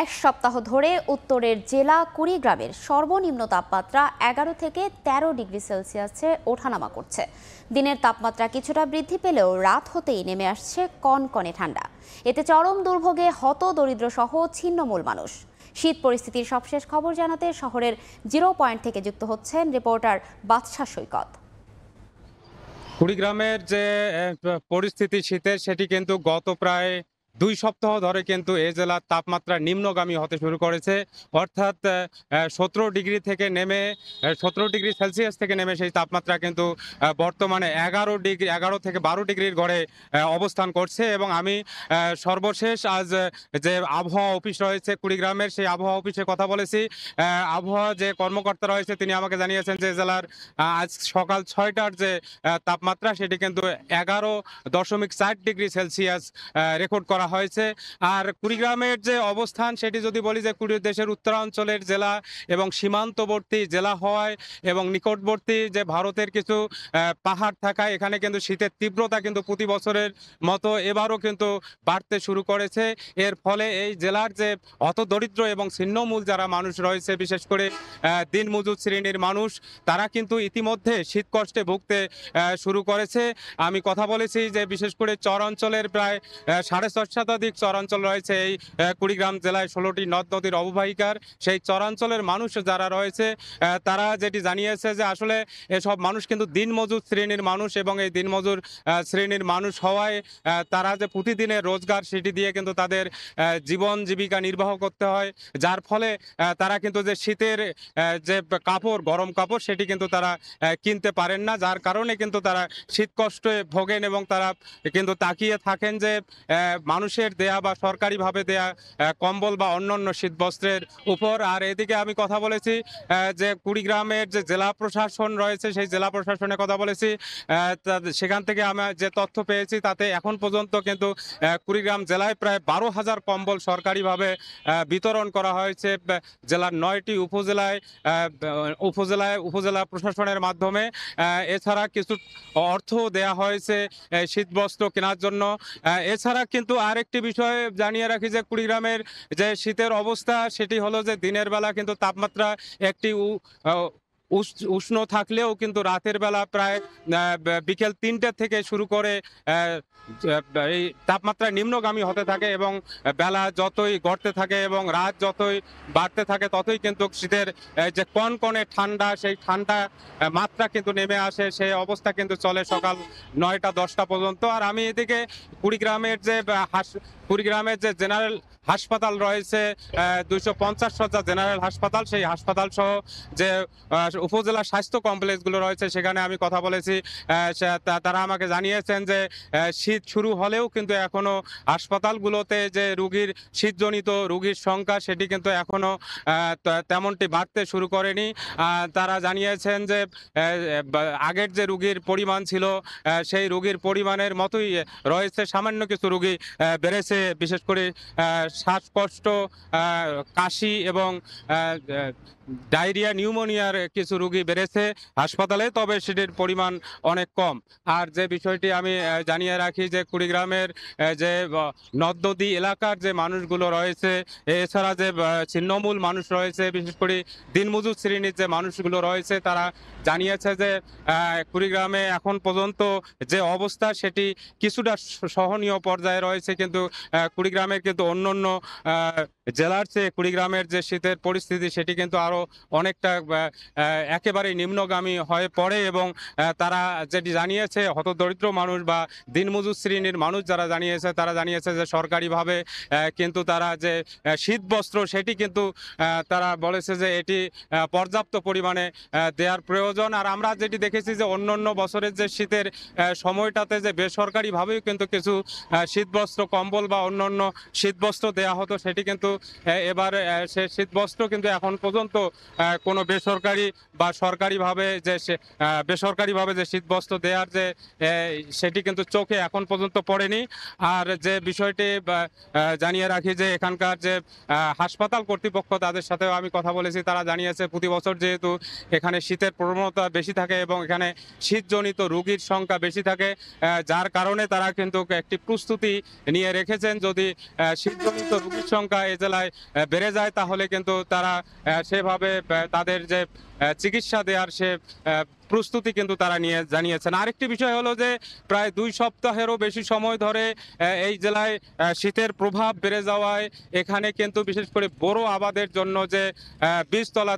এক সপ্তাহ ধরে উত্তরের জেলা কুড়িগ্রামের সর্বনিম্ন তাপমাত্রা 11 থেকে 13 ডিগ্রি সেলসিয়াসে ওঠানামা করছে। দিনের তাপমাত্রা কিছুটা বৃদ্ধি পেলেও রাত হতেই নেমে আসছে কনকনে ঠান্ডা। এতে চরম দুর্ভোগে হতদরিদ্র সহ ছিন্নমূল মানুষ। শীত পরিস্থিতির সবশেষ খবর জানাতে শহরের 0 পয়েন্ট থেকে যুক্ত হচ্ছেন রিপোর্টার বাদশা সৈকত। কুড়িগ্রামের যে পরিস্থিতি শীতের, সেটি কিন্তু গত প্রায় 2 সপ্তাহ ধরে কিন্তু এই জেলার তাপমাত্রা নিম্নগামী হতে শুরু করেছে। অর্থাৎ 17 ডিগ্রি থেকে নেমে 17 ডিগ্রি সেলসিয়াস থেকে নেমে সেই তাপমাত্রা কিন্তু বর্তমানে 11 থেকে 12 ডিগ্রির ঘরে অবস্থান করছে। এবং আমি সর্বশেষ আজ যে আবহাওয়া অফিস রয়েছে কুড়িগ্রামের, সেই আবহাওয়া অফিসে কথা বলেছি। আবহাওয়া যে কর্মকর্তা রয়েছে তিনি আমাকে জানিয়েছেন যে জেলার আজ সকাল 6টার যে তাপমাত্রা সেটি কিন্তু 11.4 ডিগ্রি সেলসিয়াস রেকর্ড করা হয়েছে। আর কুড়িগ্রামের যে অবস্থান সেটি যদি বলি যে দেশের উত্তরাঞ্চলের জেলা এবং সীমান্তবর্তী জেলা হওয়ায় এবং নিকটবর্তী যে ভারতের কিছু পাহাড় থাকায় এখানে কিন্তু শীতের তীব্রতা কিন্তু প্রতি বছরের মতো এবারও কিন্তু বাড়তে শুরু করেছে। এর ফলে এই জেলার যে হতদরিদ্র এবং ছিন্নমূল যারা মানুষ রয়েছে, বিশেষ করে দিনমজুর শ্রেণীর মানুষ, তারা কিন্তু ইতিমধ্যে শীতকষ্টে ভুগতে শুরু করেছে। আমি কথা বলেছি যে বিশেষ করে চর অঞ্চলের প্রায় 6.5 শতাধিক চরাঞ্চল রয়েছে এই কুড়িগ্রাম জেলায়, 16টি নদ নদীর অববাহিকার। সেই চরাঞ্চলের মানুষ যারা রয়েছে তারা যেটি জানিয়েছে যে আসলে এসব মানুষ কিন্তু দিনমজুর শ্রেণীর মানুষ এবং এই দিনমজুর শ্রেণীর মানুষ হওয়ায় তারা যে প্রতিদিনের রোজগার সেটি দিয়ে কিন্তু তাদের জীবন জীবিকা নির্বাহ করতে হয়, যার ফলে তারা কিন্তু যে শীতের যে কাপড়, গরম কাপড়, সেটি কিন্তু তারা কিনতে পারেন না, যার কারণে কিন্তু তারা শীতকষ্টে ভোগেন এবং তারা কিন্তু তাকিয়ে থাকেন যে মানুষের দেয়া বা সরকারিভাবে দেয়া কম্বল বা অন্যান্য শীতবস্ত্রের উপর। আর এদিকে আমি কথা বলেছি যে কুড়িগ্রামের যে জেলা প্রশাসন রয়েছে সেই জেলা প্রশাসনের কথা বলেছি। সেখান থেকে আমি যে তথ্য পেয়েছি তাতে এখন পর্যন্ত কিন্তু কুড়িগ্রাম জেলায় প্রায় 12,000 কম্বল সরকারিভাবে বিতরণ করা হয়েছে জেলার 9টি উপজেলা প্রশাসনের মাধ্যমে। এছাড়া কিছু অর্থ দেয়া হয়েছে শীতবস্ত্র কেনার জন্য। এছাড়া কিন্তু আরেকটি বিষয় জানিয়ে রাখি যে কুড়িগ্রামের যে শীতের অবস্থা সেটি হলো যে দিনের বেলা কিন্তু তাপমাত্রা একটি উষ্ণ থাকলেও কিন্তু রাতের বেলা প্রায় বিকেল 3টে থেকে শুরু করে এই তাপমাত্রা নিম্নগামী হতে থাকে এবং বেলা যতই গড়তে থাকে এবং রাত যতই বাড়তে থাকে ততই কিন্তু শীতের যে কনকনে ঠান্ডা, সেই ঠান্ডা মাত্রা কিন্তু নেমে আসে। সেই অবস্থা কিন্তু চলে সকাল 9টা-10টা পর্যন্ত। আর আমি এদিকে কুড়িগ্রামের যে জেনারেল হাসপাতাল রয়েছে, 250 শয্যা জেনারেল হাসপাতাল, সেই হাসপাতাল সহ যে উপজেলা স্বাস্থ্য কমপ্লেক্সগুলো রয়েছে সেখানে আমি কথা বলেছি। তারা আমাকে জানিয়েছেন যে শীত শুরু হলেও কিন্তু এখনো হাসপাতালগুলোতে যে শীতজনিত রোগীর সংখ্যা সেটি কিন্তু এখনো তেমনটি বাড়তে শুরু করেনি। তারা জানিয়েছেন যে আগের যে রোগীর পরিমাণ ছিল সেই রোগীর পরিমাণের মতোই রয়েছে, সামান্য কিছু রোগী বেড়েছে, বিশেষ করে শ্বাসকষ্ট, কাশি এবং ডায়রিয়া, নিউমোনিয়ার কিছু রোগী বেড়েছে হাসপাতালে, তবে সেটির পরিমাণ অনেক কম। আর যে বিষয়টি আমি জানিয়ে রাখি যে কুড়িগ্রামের যে নদ নদী এলাকার যে মানুষগুলো রয়েছে, এছাড়া যে ছিন্নমূল মানুষ রয়েছে, বিশেষ করে দিনমজুর শ্রেণীর যে মানুষগুলো রয়েছে, তারা জানিয়েছে যে কুড়িগ্রামে এখন পর্যন্ত যে অবস্থা সেটি কিছুটা সহনীয় পর্যায়ে রয়েছে, কিন্তু কুড়িগ্রামের কিন্তু অন্যান্য জেলার চেয়ে কুড়িগ্রামের যে শীতের পরিস্থিতি সেটি কিন্তু আরও অনেকটা একেবারেই নিম্নগামী হয়ে পড়ে। এবং তারা যেটি জানিয়েছে, হতদরিদ্র মানুষ বা দিনমজুর শ্রেণীর মানুষ যারা জানিয়েছে, তারা জানিয়েছে যে সরকারিভাবে কিন্তু তারা যে শীতবস্ত্র সেটি কিন্তু তারা বলেছে যে এটি পর্যাপ্ত পরিমাণে দেওয়ার প্রয়োজন। আর আমরা যেটি দেখেছি যে অন্যান্য বছরের যে শীতের সময়টাতে যে বেসরকারিভাবেও কিন্তু কিছু শীতবস্ত্র, কম্বল বা অন্যান্য শীতবস্ত্র দেওয়া হতো, সেটি কিন্তু এবার সে শীতবস্ত্র কিন্তু এখন পর্যন্ত কোনো বেসরকারি বা সরকারিভাবে যে বেসরকারিভাবে যে শীতবস্ত্র দেওয়ার যে সেটি কিন্তু চোখে এখন পর্যন্ত পড়েনি। আর যে বিষয়টি জানিয়ে রাখি যে এখানকার যে হাসপাতাল কর্তৃপক্ষ, তাদের সাথেও আমি কথা বলেছি, তারা জানিয়েছে প্রতি বছর যেহেতু এখানে শীতের প্রবণতা বেশি থাকে এবং এখানে শীতজনিত রোগীর সংখ্যা বেশি থাকে, যার কারণে তারা কিন্তু একটি প্রস্তুতি নিয়ে রেখেছেন। যদি শীতজনিত রোগীর সংখ্যা এ জেলায় বেড়ে যায় তাহলে কিন্তু তারা সেভাবে তাদের যে চিকিৎসা দেওয়ার প্রস্তুতি কিন্তু তারা নিয়ে জানিয়েছেন। আরেকটি বিষয় হলো যে প্রায় 2 সপ্তাহেরও বেশি সময় ধরে এই জেলায় শীতের প্রভাব বেড়ে যাওয়ায় এখানে কিন্তু বিশেষ করে বোরো আবাদের জন্য যে বীজতলা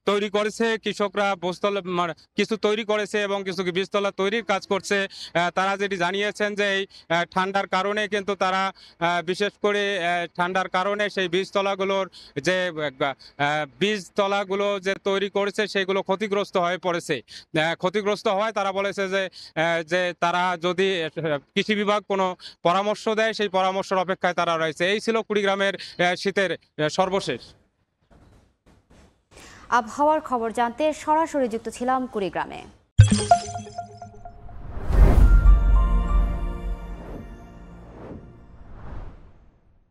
তৈরি করেছে কৃষকরা, কিছু তৈরি করেছে এবং কিছু বীজতলা তৈরির কাজ করছে। তারা যেটি জানিয়েছেন যে এই ঠান্ডার কারণে কিন্তু তারা বিশেষ করে ঠান্ডার কারণে সেই বীজতলাগুলোর যে বীজতলাগুলো যে তৈরি করেছে সেগুলো ক্ষতিগ্রস্ত হয়ে পড়েছে। ক্ষতিগ্রস্ত হওয়ায় তারা বলেছে যে তারা যদি কৃষি বিভাগ কোনো পরামর্শ দেয় সেই পরামর্শের অপেক্ষায় তারা রয়েছে। এই ছিল কুড়িগ্রামের শীতের সর্বশেষ। আবহাওয়ার খবর জানতে সরাসরি যুক্ত ছিলাম কুড়িগ্রামে।